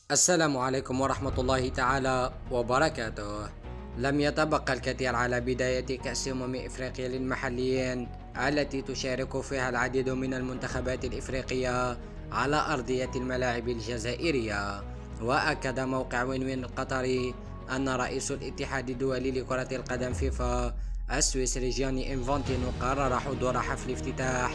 السلام عليكم ورحمة الله تعالى وبركاته. لم يتبقى الكثير على بداية كأس إفريقيا للمحليين التي تشارك فيها العديد من المنتخبات الإفريقية على أرضية الملاعب الجزائرية. وأكد موقع وين وين القطري أن رئيس الاتحاد الدولي لكرة القدم فيفا السويسري جياني إنفانتينو قرر حضور حفل افتتاح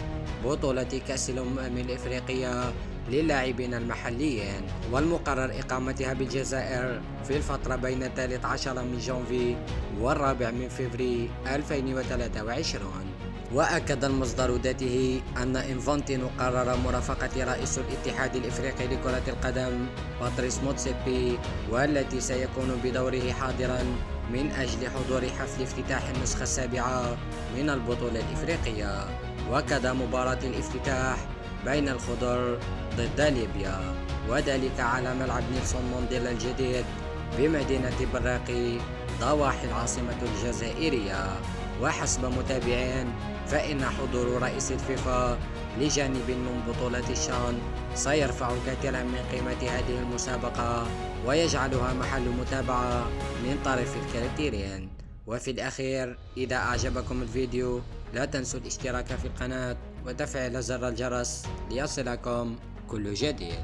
بطولة كأس الإفريقية للاعبين المحليين، والمقرر إقامتها بالجزائر في الفترة بين 13 من جانفي والرابع من فبراير 2023. وأكد المصدر ذاته أن إنفانتينو قرر مرافقة رئيس الاتحاد الإفريقي لكرة القدم باتريس موتسيبي، والتي سيكون بدوره حاضرا من أجل حضور حفل افتتاح النسخة السابعة من البطولة الإفريقية، وكذا مباراة الافتتاح بين الخضر ضد ليبيا، وذلك على ملعب نيلسون مانديلا الجديد بمدينة براقي ضواحي العاصمة الجزائرية. وحسب متابعين فإن حضور رئيس الفيفا لجانب من بطولة الشان سيرفع كثيرا من قيمة هذه المسابقة ويجعلها محل متابعة من طرف الكثيرين. وفي الأخير، إذا أعجبكم الفيديو لا تنسوا الاشتراك في القناة وتفعيل زر الجرس ليصلكم كل جديد.